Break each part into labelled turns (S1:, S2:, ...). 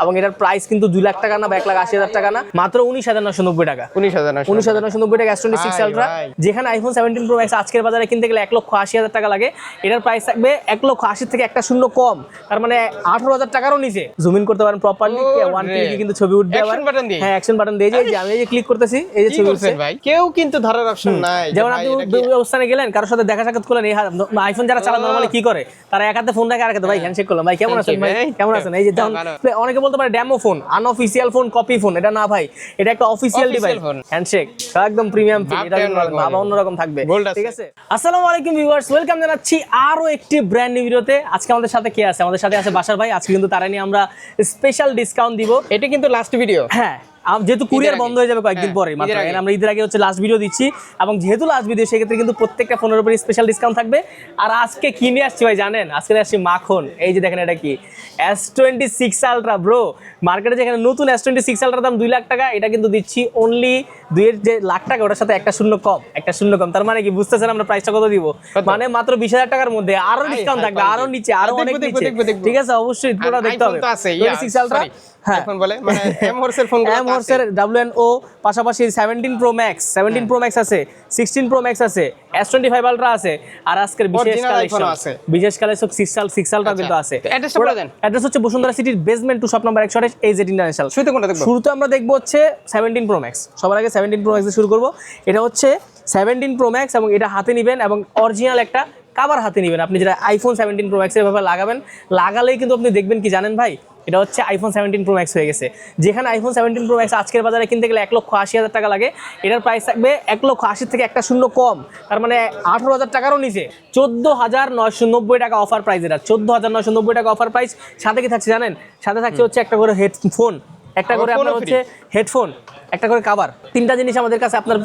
S1: এবং এটার প্রাইস কিন্তু 2 লাখ টাকা না বা 1,80,000 টাকা না, মাত্র 19,990 টাকা। 19,990 টাকা S26 Ultra, যেখানে আইফোন 17 Pro Max আজকের বাজারে কিনতে গেলে 1,80,000 টাকা লাগে, এটার প্রাইস থাকবে 1,80,000 থেকে একটা শূন্য কম, তার মানে 18,000 টাকারও নিচে। জুম ইন করতে পারেন প্রপারলি, ওয়ান ক্লিকে কিন্তু ছবি উঠবে। আবার হ্যাঁ, অ্যাকশন বাটন দিয়ে যে আমি এই যে ক্লিক করতেছি, এই যে ছবি উঠছে
S2: ভাই, কেউ কিন্তু ধরার অপশন নাই।
S1: যেমন আপনি অবস্থানে গেলেন, কারোর সাথে দেখা সাক্ষাৎ করলেন, এই আইফোন যারা চালান নরমালি কি করে, তারা এক হাতে ফোন রাখে, আর হাতে ভাই হ্যান্ডশেক করলাম, ভাই কেমন আছেন, ভাই কেমন আছেন। এই যে অনেকে বলতে পারে demo phone, unofficial phone, copy phone, এটা না ভাই, এটা একটা অফিশিয়াল ডিভাইস, হ্যান্ডশেক একদম প্রিমিয়াম ফোন, এটা ভাবা অন্যরকম থাকবে। ঠিক আছে, আসসালামু আলাইকুম ভিউয়ার্স, ওয়েলকাম জানাচ্ছি আরো একটি ব্র্যান্ড নিউ ভিডিওতে। আজকে আমাদের সাথে কে আছে? আমাদের সাথে আছে বাশার ভাই। আজকে কিন্তু তারা নিয়ে আমরা স্পেশাল ডিসকাউন্ট দিব।
S2: এটা কিন্তু লাস্ট ভিডিও,
S1: হ্যাঁ, যেহেতু কুরিয়ার বন্ধ হয়ে যাবে কয়েকদিন পরে, মাত্র আমরা ঈদের আগে হচ্ছে লাস্ট ভিডিও দিচ্ছি, এবং যেহেতু লাস্ট ভিডিও সেক্ষেত্রে কিন্তু প্রত্যেকটা ফোনের উপরে স্পেশাল ডিসকাউন্ট থাকবে। আর আজকে কিনে আসছি ভাই, জানেন আজকে আসছি মাখন। এই যে দেখেন, এটা কি S26 Ultra ব্রো। মার্কেটে যেখানে নতুন S26 Ultra দাম 2 লাখ টাকা, এটা কিন্তু দিচ্ছি অনলি 2 লাখ টাকা, ওটার সাথে একটা শূন্য কম, একটা শূন্য কম। তার মানে কি বুঝতেছেন আমরা প্রাইসটা কত দিব? মানে মাত্র 20,000 টাকার মধ্যে আরো ডিসকাউন্ট থাকবে, আরো নিচে, আরো অনেক নিচে। ঠিক আছে, অবশ্যই পুরো দেখতে হবে। 26 Ultra
S2: আইফোন বলে মানে এমহর্সের ফোনগুলো আছে,
S1: এমহর্সের WNO, পাশাপাশি 17 Pro Max, 17 Pro Max আছে, 16 Pro Max আছে, S25 Ultra আছে, আর আজকের বিশেষ কালেকশন আছে, 6 Ultra কিন্তু আছে।
S2: অ্যাড্রেসটা বলে দেন।
S1: অ্যাড্রেস হচ্ছে বসুন্ধরা সিটির basement 2 shop number 128 AZ international. শুরুতে আমরা দেখব হচ্ছে 17 Pro Max। সবার আগে 17 Pro Max দিয়ে শুরু করব। এটা হচ্ছে 17 Pro Max, এবং এটা হাতে নেবেন এবং অরিজিনাল একটা কভার হাতে নেবেন। আপনি যেটা আইফোন 17 Pro Max এর ভাবে লাগাবেন, লাগালেই কিন্তু আপনি দেখবেন কি জানেন ভাই, এটা হচ্ছে আইফোন 17 Pro Max হয়ে গেছে। যেখানে আইফোন 17 Pro Max আজকের বাজারে কিনতে গেলে 1,80,000 টাকা লাগে, এটার প্রাইস থাকবে 1,80,000 থেকে একটা শূন্য কম, তার মানে 18,000 টাকারও নিচে। 14,990 টাকা অফার প্রাইস। এটা 14,990 টাকা অফার প্রাইস। সাথে কি থাকছে জানেন? সাথে থাকছে হচ্ছে একটা করে হেডফোন, একটা করে আপনার হচ্ছে হেডফোন, একটা করে কভার, তিনটা জিনিস আমাদের কাছে আপনার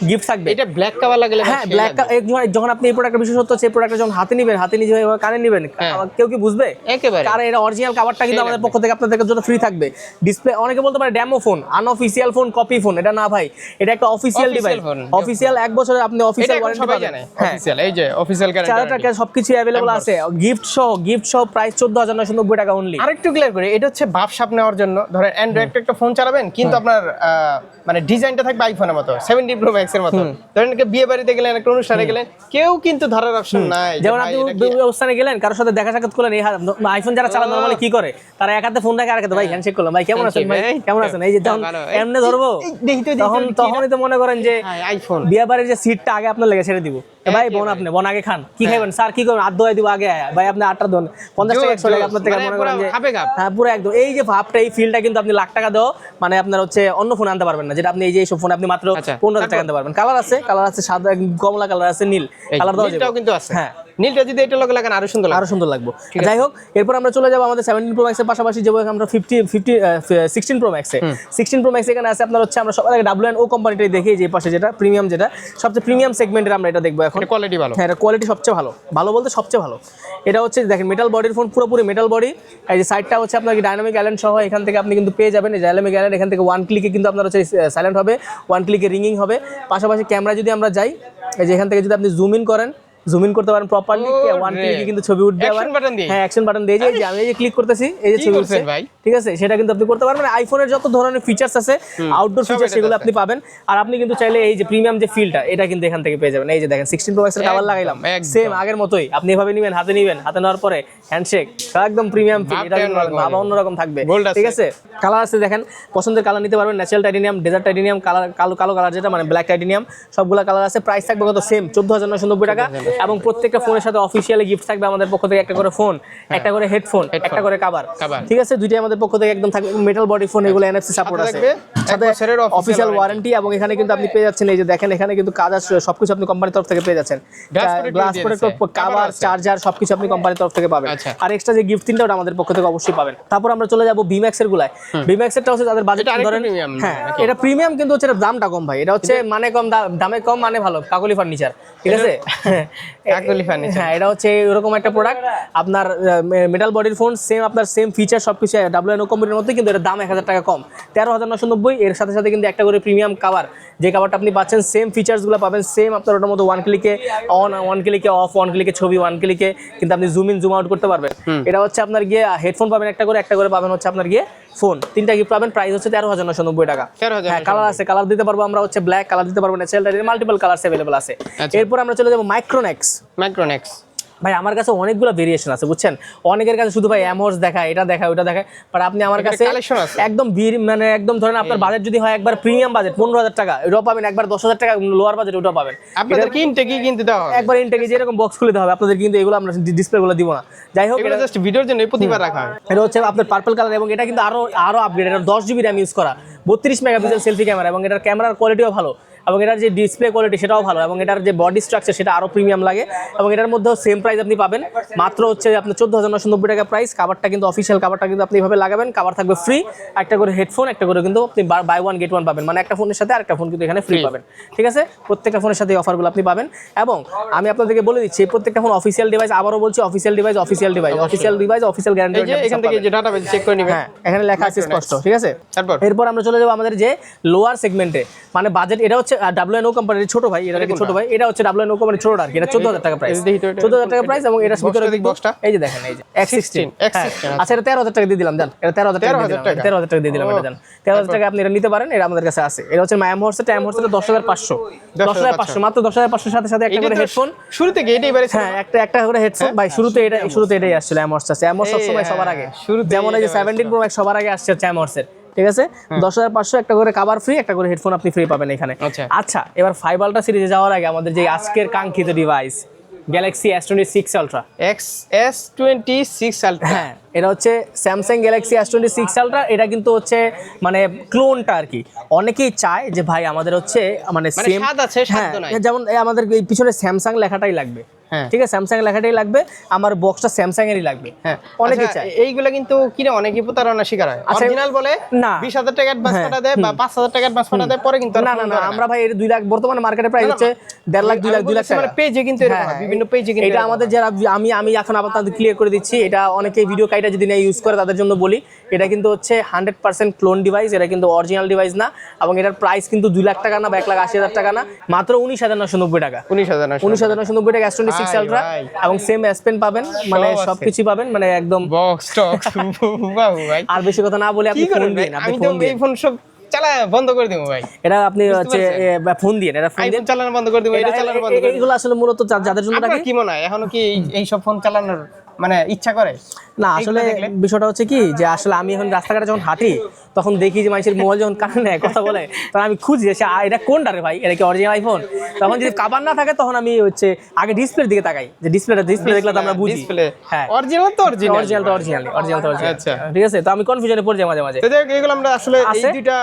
S1: গিফট থাকবে।
S2: এটা ব্ল্যাক কভার লাগালে,
S1: হ্যাঁ ব্ল্যাক, যখন আপনি এই প্রোডাক্টের বিশেষত্ব হচ্ছে এই প্রোডাক্টটা যখন হাতে নেবেন, হাতে নিজে কানে নেবেন, কেউ কি বুঝবে?
S2: একেবারে,
S1: কারণ এটা অরিজিনাল কভারটা কিন্তু আমাদের পক্ষ থেকে আপনাদের জন্য ফ্রি থাকবে। ডিসপ্লে, অনেকে বলতে পারে demo phone, unofficial phone, copy phone, এটা না ভাই, এটা একটা অফিশিয়াল ডিভাইস। অফিশিয়াল 1 বছরের আপনি অফিশিয়াল ওয়ারেন্টি পাবেন।
S2: অফিশিয়াল, এই যে অফিশিয়াল গ্যারান্টি,
S1: চার টাকা সবকিছু अवेलेबल আছে, গিফট সহ প্রাইস 14,990 টাকা অনলি।
S2: আরেকটু ক্লিয়ার করে, এটা হচ্ছে ভাবসাব নেওয়ার জন্য। ধরেন অ্যান্ড্রয়েড একটা ফোন চালাবেন, কিন্তু আপনার মানে ডিজাইনটা থাকবে আইফোনের মতো, 17 Pro Max এর মতো। ধরেন বিয়ে বাড়িতে গেলেন, একটা অনুষ্ঠানে গেলেন, কেউ কিন্তু ধরার অপশন নাই।
S1: যেমন আপনি অবস্থানে গেলেন, কারোর সাথে দেখা সাক্ষাৎ করলেন, এই আইফোন যারা চালান নরমালি কি করে, তারা এক হাতে ফোন রাখে, আর হাতে ভাই হ্যান্ডশেক করলাম, ভাই কেমন আছেন, ভাই কেমন আছেন। এই যে তখন এমনি ধরবো, তখনই তো মনে করেন যে
S2: আইফোন
S1: বিয়ে বাড়ির যে সিটটা আগে আপনার লেগে ছেড়ে দিব, ভাই বোন আপনি বোন আগে খান, কি খাইবেন স্যার, কি করবেন, 8 দোয়া দিব আগে, ভাই আপনি 8টা দোন, 50 টাকা 100 টাকা আপনার থেকে মনে করেন যে হ্যাঁ পুরো একদম। এই যে ভাবটা, এই ফিলটা কিন্তু আপনি লাখ টাকা দাও মানে আপনার হচ্ছে অন্য ফোন আনতে পারবেন না, যেটা আপনি এই যে এইসব ফোন আপনি মাত্র 15,000 টাকা আনতে পারবেন। কালার আছে সাদা, কমলা কালার আছে, নীল কালার দাও
S2: কিন্তু আছে। হ্যাঁ, নীলটা যদি এটা লগে লাগান আরো সুন্দর লাগবে। যাই হোক, এরপর আমরা চলে যাব আমাদের 17 Pro Max এর পাশাপাশি যে আমরা 16 Pro Max 16 Pro Max এখানে আছে আপনার হচ্ছে, আমরা সবার আগে WNO কোম্পানিটাই দেখি, যে পাশে যেটা প্রিমিয়াম, যেটা সবচেয়ে প্রিমিয়াম সেগমেন্টের আমরা এটা দেখবো এখন। কোয়ালিটি ভালো,
S1: হ্যাঁ কোয়ালিটি সবচেয়ে ভালো বলতে সবচেয়ে ভালো। এটা হচ্ছে দেখেন মেটাল বডির ফোন, পুরোপুরি মেটাল বডি। এই যে সাইডটা হচ্ছে আপনার ডাইনামিক আইল্যান্ড সহ, এখান থেকে আপনি কিন্তু পেয়ে যাবেন এই ডাইনামিক আইল্যান্ড। এখান থেকে 1 ক্লিকে কিন্তু আপনার হচ্ছে সাইলেন্ট হবে, 1 ক্লিকে রিংইং হবে। পাশাপাশি ক্যামেরা যদি আমরা যাই, এই যে এখান থেকে যদি আপনি জুম ইন করেন, জুম ইন করতে পারেন প্রপারলি, 1 ক্লিকে কিন্তু ছবি উঠবে। আবার হ্যাঁ অ্যাকশন বাটন দিয়ে যে আমি এই যে ক্লিক করতেছি, এই যে ছবি উঠছে, ঠিক আছে, সেটা কিন্তু আপনি করতে পারবেন। আইফোনের যত ধরনের ফিচার্স আছে, আউটডোর ফিচার, সেগুলো আপনি পাবেন। আর আপনি কিন্তু চাইলে এই যে প্রিমিয়াম যে ফিলটা, এটা কিন্তু এখান থেকে পেয়ে যাবেন। এই যে দেখেন 16 Pro Max এর কভার লাগাইলাম, সেম আগের মতোই, আপনি এভাবে নেবেন, হাতে নেওয়ার পরে হ্যান্ডশেক, একদম প্রিমিয়াম ফিল, এটা কিন্তু ভাবা অন্যরকম থাকবে। ঠিক আছে, কালার আছে দেখেন, পছন্দের কালার নিতে পারবেন, ন্যাচারাল টাইটেনিয়াম, ডেজার্ট টাইটেনিয়াম, কালো কালার যেটা মানে ব্ল্যাক টাইটেনিয়াম, সবগুলা কালার আছে। প্রাইস থাকবে কত? সেম 14,990 টাকা। এবং প্রত্যেকটা ফোনের সাথে অফিশিয়ালি গিফট থাকবে আমাদের পক্ষ থেকে, একটা করে ফোন, একটা করে হেডফোন, একটা করে কভার। ঠিক আছে, দুইটাই আমাদের পক্ষ থেকে একদম থাকবে মেটাল বডি ফোন, এগুলো NFC সাপোর্ট আছে, সাথে অফিশিয়াল ওয়ারেন্টি। এবং এখানে কিন্তু আপনি পেয়ে যাচ্ছেন, এই যে দেখেন এখানে কিন্তু কাজ আছে, সবকিছু আপনি কোম্পানির তরফ থেকে পেয়ে যাচ্ছেন, গ্লাস প্রোটেক্টর, কভার, চার্জার, সবকিছু আপনি কোম্পানির তরফ থেকে পাবেন। আর এক্সট্রা যে গিফট তিনটা, ওটা আমাদের পক্ষ থেকে অবশ্যই পাবেন। তারপর আমরা চলে যাব BMAX এর গুলায়। BMAX এরটা হচ্ছে তাদের বাজেট ধরেন, হ্যাঁ এটা প্রিমিয়াম, কিন্তু হচ্ছে দামটা কম ভাই। এটা হচ্ছে মানে কম, দামে কম, মানে ভালো, কাকলি ফার্নিচার। ঠিক আছে, কাকলি ফার্নিচার, হ্যাঁ এটা হচ্ছে এরকম একটা প্রোডাক্ট, আপনার মেটাল বডির ফোন, সেম আপনার সেম ফিচার সবকিছু WNO কোম্পানির মধ্যে, কিন্তু এটা দাম 1,000 টাকা কম, 13,990। এর সাথে সাথে কিন্তু একটা করে প্রিমিয়াম কভার, যে কভারটা আপনি পাচ্ছেন সেম ফিচার্সগুলো পাবেন, সেম আপনার ওটার মধ্যে 1 ক্লিকে অন, 1 ক্লিকে অফ, 1 ক্লিকে ছবি, 1 ক্লিকে কিন্তু আপনি জুম ইন জুম আউট করতে পারবেন। এটা হচ্ছে আপনার গিয়ে হেডফোন পাবেন একটা করে পাবেন হচ্ছে আপনার গিয়ে ফোন, 3টা গিফট পাবেন। প্রাইস হচ্ছে 13,990 টাকা।
S2: 13,990
S1: হ্যাঁ, কালার আছে, কালার দিতে পারবো আমরা হচ্ছে ব্ল্যাক, কালার দিতে পারবো ন্যাচারাল, মাল্টিপল কালারস अवेलेबल আছে। এরপর আমরা চলে যাবো মাইক্রোনেক্স। ভাই আমার কাছে অনেকগুলো ভেরিয়েশন আছে বুঝছেন, অনেকের কাছে শুধু ভাই অ্যামোর্স দেখায়, এটা দেখায়, ওটা দেখায়, বাট আপনি আমার কাছে একদম মানে একদম ধরেন আপনার বাজেট যদি হয় একবার প্রিমিয়াম বাজেট 15,000 টাকা ওটাও পাবেন, একবার 10,000 টাকা লোয়ার বাজেট ওটাও পাবেন।
S2: আপনাদের কিনতে কিনতে দাও
S1: একবার ইনটেকে যেরকম বক্স খুলে দেওয়া হবে আপনাদের, কিন্তু এগুলো আমরা ডিসপ্লেগুলো দিব না। যাই হোক,
S2: এটা জাস্ট ভিডিওর জন্য প্রতিবার রাখা হয়।
S1: এটা হচ্ছে আপনার পার্পল কালার এবং এটা কিন্তু আরো আপগ্রেড। এটা 10 জিবি র্যাম ইউজ করা, 32 মেগাপিক্সেল সেলফি ক্যামেরা এবং এটার ক্যামেরার কোয়ালিটিও ভালো এবং এটার যে ডিসপ্লে কোয়ালিটি সেটাও ভালো এবং এটার যে বডি স্ট্রাকচার সেটা আরো প্রিমিয়াম লাগে এবং এটার মধ্যেও সেম প্রাইস আপনি পাবেন মাত্র হচ্ছে আপনার 14,990 টাকা প্রাইস। কাভারটা কিন্তু অফিশিয়াল কাভারটা কিন্তু আপনি এইভাবে লাগাবেন, কাভার থাকবে ফ্রি, একটা করে হেডফোন, একটা করে কিন্তু আপনি বাই ওয়ান গেট ওয়ান পাবেন, মানে একটা ফোনের সাথে আরেকটা ফোন কিন্তু এখানে ফ্রি পাবেন। ঠিক আছে, প্রত্যেকটা ফোনের সাথে এই অফারগুলো আপনি পাবেন এবং আমি আপনাদেরকে বলে দিচ্ছি প্রত্যেকটা ফোন অফিশিয়াল ডিভাইস, আবারও বলছি অফিশিয়াল ডিভাইস, অফিশিয়াল গ্যারান্টি।
S2: এখান থেকে যে ডাটাবেস চেক করে নেবেন,
S1: হ্যাঁ এখানে লেখা আছে স্পষ্ট। ঠিক আছে, এরপর আমরা চলে যাবো আমাদের যে লোয়ার সেগমেন্টে, মানে বাজেট, এটা হচ্ছে WNO কোম্পানির ছোট ভাই, এটা ছোট ভাই, এটা হচ্ছে WNO কোম্পানির ছোট আর কি, এটা 14,000 টাকা প্রাইস, 14,000 টাকা প্রাইস এবং এটার ভিতরে বক্সটা এই যে দেখেন, এই যে X16। আচ্ছা, এটা 13,000 টাকা দিয়ে দিলাম, জান, এটা 13,000 টাকা দিয়ে দিলাম, 13,000 টাকা দিয়ে দিলাম, এটা জান 13,000 টাকা আপনি এটা নিতে পারেন, এটা আমাদের কাছে আছে। এটা হচ্ছে অ্যামোর্সটা 10,500 মাত্র 10,500 সাথে সাথে একটা করে হেডফোন।
S2: শুরু থেকে এটাই বাইরে,
S1: হ্যাঁ একটা করে হেডফোন ভাই, শুরুতে এটাই আসছিল অ্যামোর্স আছে। অ্যামোর্স সবসময় সবার আগে, যেমন এই যে 17 Pro Max সবার আগে আসছে হচ্ছে অ্যামোর্সের। ঠিক আছে, 10,500 একটা করে কভার ফ্রি, একটা করে হেডফোন আপনি ফ্রি পাবেন এখানে। আচ্ছা, এবার 5 আলট্রা সিরিজে যাওয়ার আগে আমাদের যে আজকের কাঙ্ক্ষিত device Galaxy S26 ultra.
S2: S26 ultra, হ্যাঁ
S1: এটা হচ্ছে স্যামসাং গ্যালাক্সি S26 আলট্রা। এটা কিন্তু হচ্ছে মানে ক্লোনটা আর কি। অনেকেই চায় যে ভাই আমাদের হচ্ছে মানে সেম
S2: স্বাদ আছে, স্বাদ নাই,
S1: যেমন আমাদের এই পিছনে স্যামসাং লেখাটাই লাগবে, ঠিক আছে, স্যামসাং লেখাটাই লাগবে, আমার বক্সটা স্যামসাং এরই লাগবে। হ্যাঁ, অনেকেই চায়।
S2: এইগুলা কিন্তু কিনে অনেকেই প্রতারণা শিকার হয়। অরিজিনাল বলে না 20,000 টাকা অ্যাডভান্স পাঠা দেয় বা 5,000 টাকা অ্যাডভান্স পাঠা দেয়, পরে কিন্তু
S1: না আমরা ভাই এর 2 লাখ বর্তমানে মার্কেটে প্রাইস হচ্ছে 1.5 লাখ 2 লাখ টাকা,
S2: মানে পেজে কিন্তু এরকম বিভিন্ন পেজে কিন্তু।
S1: এটা আমাদের যারা আমি এখন আপনাদের ক্লিয়ার করে দিচ্ছি, এটা অনেকেই ভিডিও কাইটা যদি না ইউজ করে তাদের জন্য বলি, এটা কিন্তু হচ্ছে 100% ক্লোন ডিভাইস, এটা কিন্তু অরিজিনাল ডিভাইস না এবং এটার প্রাইস কিন্তু 2 লাখ টাকা না বা 1,80,000 টাকা না, মাত্র 19,990 টাকা। 19,990 টাকা S26 আলট্রা এবং সেম S Pen পাবেন, মানে সবকিছু পাবেন, মানে একদম
S2: বক্স স্টক। ভাই
S1: আর বেশি কথা না বলে আপনি ফোন দিন,
S2: আপনি ফোন দিন, এই ফোন সব চালা বন্ধ করে দেবো ভাই।
S1: এটা আপনি হচ্ছে ফোন দিয়ে, এটা ফোন দিয়ে
S2: চালানো বন্ধ করে দেবো, এটা চালানো বন্ধ করে দেবো।
S1: এগুলো আসলে মূলত যাদের জন্য
S2: আপনার কি মনে হয় এখনো কি এই সব ফোন চালানোর মানে ইচ্ছা করে?
S1: না, আসলে বিষয়টা হচ্ছে কি যে আসলে আমি এখন রাস্তাঘাটে যখন হাঁটি তখন দেখি যে মানুষের মোবাইল যখন কানে নেয় কথা বলে, তখন আমি খুঁজি যে এটা কোনটা রে ভাই, এটা কি অরিজিনাল আইফোন? তখন যদি কাভার না থাকে তখন আমি হচ্ছে আগে ডিসপ্লের দিকে তাকাই, যে ডিসপ্লে দেখলে তো আমরা বুঝি
S2: হ্যাঁ অরিজিনাল তো
S1: অরিজিনাল। আচ্ছা ঠিক আছে, তো আমি কনফিউশনে পড়ে যাই মাঝে মাঝে।
S2: তো দেখ এগুলো আমরা আসলে এই দুইটা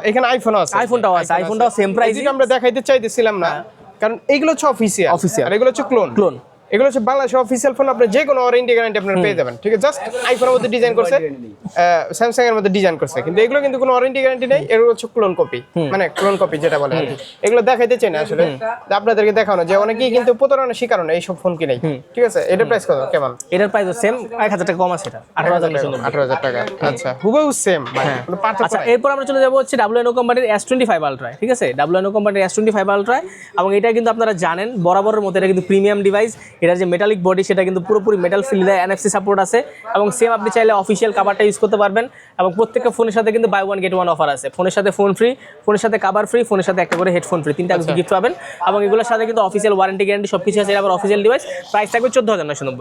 S2: এখানে আইফোনও আছে,
S1: আইফোনটাও আছে, আইফোনটাও সেম প্রাইস,
S2: যেটা আমরা দেখাইতে চাইতেছিলাম না, কারণ এগুলো হচ্ছে অফিসিয়াল আর এগুলো হচ্ছে ক্লোন। এগুলো হচ্ছে বাংলাদেশের অফিসিয়াল ফোন, আপনি যে কোনো ওয়ারেন্টি গ্যারান্টি আপনারা পেয়ে যাবেন। ঠিক আছে, জাস্ট আইফোনের মধ্যে ডিজাইন করছে, স্যামসাং এর মধ্যে ডিজাইন করছে, কিন্তু এগুলো কিন্তু কোনো ওয়ারেন্টি গ্যারান্টি নেই, এগুলো হচ্ছে ক্লোন কপি, মানে ক্লোন কপি যেটা বলে। এগুলো দেখাইতে চাই না আসলে, আপনাদেরকে দেখানো যে অনেকেই কিন্তু প্রতারণার শিকার হয় এইসব ফোন কিনে। ঠিক আছে, এটার প্রাইস কত কেমন?
S1: এটার প্রাইস সেম 1,000 টাকা কম আছে, এটা
S2: 18,000 টাকা। আচ্ছা, হুবহু সেম ভাই, কোনো পার্থক্য
S1: আচ্ছা,
S2: নাই।
S1: এরপর আমরা চলে যাব হচ্ছে WNO কোম্পানির S25 আলট্রা। ঠিক আছে, WNO কোম্পানির S25 আলট্রা এবং এটা কিন্তু আপনারা জানেন বরাবরের মতো এটা কিন্তু প্রিমিয়াম ডিভাইস। এটার যে মেটালিক বডি সেটা কিন্তু পুরোপুরি মেটাল ফিল দেয়, NFC সাপোর্ট আছে এবং সেম আপনি চাইলে অফিসিয়াল কাভারটা ইউজ করতে পারবেন এবং প্রত্যেকটা ফোনের সাথে কিন্তু buy one get one offer আছে। ফোনের সাথে ফোন ফ্রি, ফোনের সাথে কাভার ফ্রি, ফোনের সাথে একটা করে হেডফোন ফ্রি, 3টা গিফট পাবেন এবং এগুলোর সাথে কিন্তু অফিসিয়াল ওয়ারেন্টি গ্যারান্টি সবকিছু আছে। আবার অফিসিয়াল ডিভাইস প্রাইস থাকবে 14,990।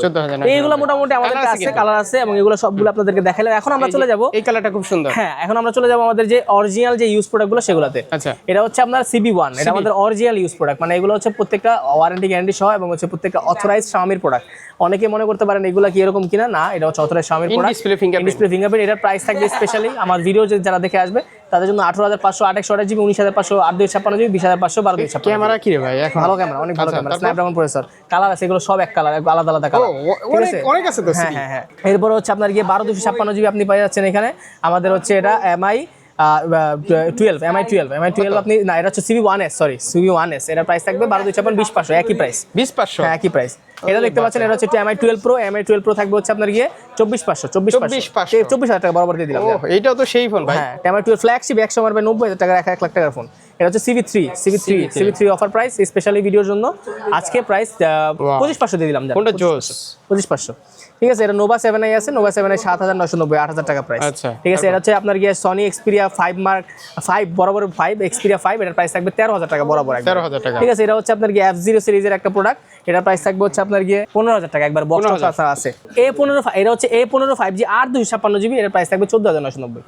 S1: এইগুলো মোটামুটি আমাদের কাছে কালার আছে এবং এগুলো সবগুলো আপনাদেরকে দেখালাম। এখন আমরা চলে যাব,
S2: এই কালারটা খুব সুন্দর।
S1: হ্যাঁ, এখন আমরা চলে যাব আমাদের যে অরিজিনাল যে ইউজ প্রোডাক্টগুলো সেগুলোতে। আচ্ছা, এটা হচ্ছে আপনার CB1, এটা আমাদের অরিজিনাল ইউজ প্রোডাক্ট, মানে এগুলো হচ্ছে প্রত্যেকটা ওয়ারেন্টি গ্যারান্টি সহ এবং হচ্ছে প্রত্যেকটা অথরাইজড Xiaomi প্রোডাক্ট। অনেকে মনে করতে পারেন এগুলা কি এরকম কিনা, না, এটা হচ্ছে authorised Xiaomi product, display fingerprint. এটার প্রাইস থাকবে স্পেশালি আমার ভিডিও যারা দেখে আসবে তাদের জন্য 18,500 8 GB, 19,500 8 256 GB, 20,500 12 256।
S2: ক্যামেরা কি রে ভাই? এখন
S1: ভালো ক্যামেরা, অনেক ভালো ক্যামেরা, স্ন্যাপড্রাগন প্রসেসর, কালার আছে, এগুলো সব এক কালার, আলাদা আলাদা কালার,
S2: অনেক আছে তো।
S1: হ্যাঁ। এরপর হচ্ছে আপনার গিয়ে 12 256 GB আপনি পেয়ে যাচ্ছেন এখানে। আমাদের হচ্ছে এটা MI 12 আপনি, না এটা হচ্ছে CB1S, এটার প্রাইস থাকবে 12 256 20,500, একই প্রাইস,
S2: 20,500,
S1: হ্যাঁ একই প্রাইস। এটা দেখতে পাচ্ছেন, এটা হচ্ছে MI 12 Pro থাকবে হচ্ছে আপনার গিয়ে 24,500 টাকা বরাবর দিয়ে দিলাম।
S2: এইটাও তো সেই ফোন ভাই,
S1: হ্যাঁ, MI 12 ফ্ল্যাগশিপ 100 মারবে 90,000 টাকা, 1 লাখ টাকার ফোন। এটা হচ্ছে CB3 অফার প্রাইস স্পেশালি ভিডিওর জন্য আজকে প্রাইস 25,500 দিয়ে দিলাম।
S2: কোনটা জোস?
S1: 25,500 ঠিক আছে, এটা নোভা 7i আছে, নোভা 7i 7990, 8000 টাকা প্রাইস।
S3: আচ্ছা,
S1: ঠিক আছে, এটা হচ্ছে আপনার গিয়ে সনি এক্সপিরিয়া 5 মার্ক 5 বরাবর 5 এক্সপিরিয়া 5, এটার প্রাইস থাকবে 13000 টাকা বরাবর একবার।
S3: 13000 টাকা।
S1: ঠিক আছে, এটা হচ্ছে আপনার গিয়ে F0 সিরিজের একটা প্রোডাক্ট, এটার প্রাইস থাকবে হচ্ছে আপনার গিয়ে 15000 টাকা একবার বক্স আছে। A15 এটা হচ্ছে A15 5G 8/256GB, এটার প্রাইস থাকবে 14990।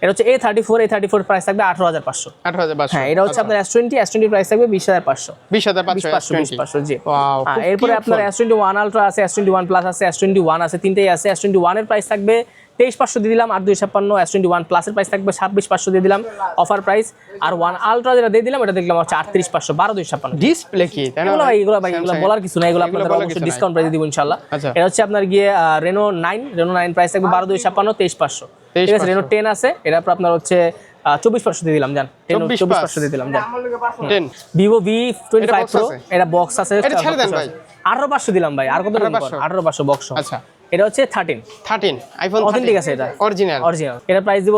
S1: এটা হচ্ছে A34 প্রাইস থাকবে 18500।
S3: 18500।
S1: হ্যাঁ, এটা হচ্ছে আপনার S20 প্রাইস থাকবে 20500।
S3: 20500
S1: জি।
S3: ওয়াও।
S1: এরপরে আপনার S21 আলট্রা আছে, S21 প্লাস আছে, S21 আছে, তিনটেই আছে। S21 এর প্রাইস থাকবে 23500 দিয়ে দিলাম, 8256। S21 প্লাস এর প্রাইস থাকবে 26500 দিয়ে দিলাম অফার প্রাইস। আর 1 আলট্রা যেটা দিয়ে দিলাম এটা দেখলাম হচ্ছে 38500, 12256।
S3: ডিসপ্লে কি তাই না?
S1: এগুলো বলার কিছু না, এগুলো আপনাদের অবশ্যই ডিসকাউন্ট প্রাইসে দিব ইনশাআল্লাহ।
S3: আচ্ছা।
S1: এটা হচ্ছে আপনার গিয়ে রেনো 9 প্রাইস থাকবে 12256, 23500। ঠিক আছে, রেনো 10 আছে, এটা আপনার হচ্ছে 24500 দিয়ে দিলাম জান, 24500 দিয়ে দিলাম জান।
S3: 10
S1: Vivo V25 Pro,
S3: আছে?
S1: এটা বক্স আছে,
S3: এটা ছেড়ে দেন ভাই।
S1: 18500 দিলাম ভাই, আর কত দিলাম? 18500 বক্স।
S3: আচ্ছা।
S1: এটা হচ্ছে 13
S3: আইফোন
S1: অথেন্টিক আছে, এটা
S3: অরিজিনাল।
S1: এটা প্রাইস দিব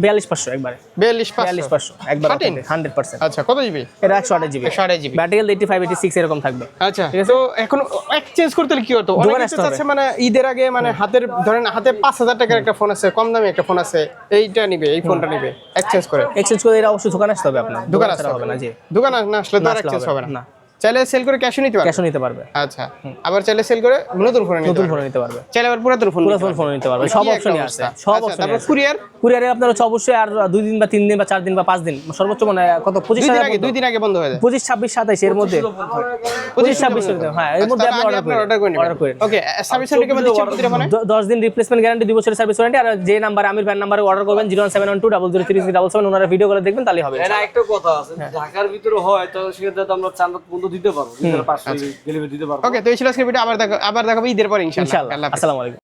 S1: 42500 একবারে,
S3: 42500
S1: একবার
S3: 13?
S1: 100%।
S3: আচ্ছা, কত জিবি?
S1: এটা 128GB,
S3: 128GB।
S1: ব্যাটারি 85 86 এরকম থাকবে।
S3: আচ্ছা, তো এখন এক্সচেঞ্জ করতে হলে কি হতো?
S1: দোকানে
S3: অনেকে
S1: আসতে
S3: তো
S1: হবে।
S3: চাচ্ছে মানে ঈদের আগে মানে হাতের ধরেন হাতে 5000 টাকার একটা ফোন আছে, কম দামি একটা ফোন আছে, এইটা নিবে, এই ফোনটা নিবে এক্সচেঞ্জ করে।
S1: এক্সচেঞ্জ করে এটা অবশ্যই দোকানে আসতে হবে আপনার,
S3: দোকানে
S1: ছাড়া
S3: আসতে
S1: হবে না। জি,
S3: দোকানে না আসলে তো
S1: না
S3: আর
S1: আসলে
S3: এক্সচেঞ্জ হবে
S1: না।
S3: না। চাইলে সেল করে ক্যাশও নিতে পারবে।
S1: ক্যাশও নিতে পারবে,
S3: আচ্ছা, আবার চাইলে সেল করে নতুন ফোন নিতে
S1: নতুন
S3: পারবে।
S1: ফোন নিতে পারবে,
S3: চাইলে আবার পুরাতন ফোন
S1: ফোন নিতে পারবে, সব অপশনই আছে, সব অপশন
S3: তারপর
S1: আছে।
S3: কুরিয়ার
S1: কুরিয়ারে আপনার হচ্ছে অবশ্যই আর 2 দিন বা 3 দিন বা 4 দিন বা 5 দিন, সর্বোচ্চ মানে কত
S3: 2 দিন আগে বন্ধ হয়ে যায়।
S1: 25 26 27 এর মধ্যে, 25 26 হ্যাঁ, এর মধ্যে আপনি অর্ডার করেন।
S3: ওকে, সার্ভিস সেন্টার কেমন দিচ্ছেন প্রতিটা ফোনে?
S1: 10 দিন রিপ্লেসমেন্ট গ্যারান্টি, 2 বছরের সার্ভিস ওয়ারেন্টি। আর যে নাম্বারে আমির ভাই নাম্বারে অর্ডার করবেন 01712003377, ওনারা ভিডিও করে দেখবেন তাহলেই হবে।
S4: এটা একটা কথা আছে, ঢাকার ভিতরে হয় তো সেক্ষেত্রে তো আমরা চাঁদা বন্ধ দিতে পারবো, 500 ডেলিভারি দিতে পারবো।
S3: ওকে, তো এই ছিল আজকের ভিডিও। আবার দেখাবো ঈদের পর ইনশাআল্লাহ।
S1: ইনশাআল্লাহ। আসসালামু আলাইকুম।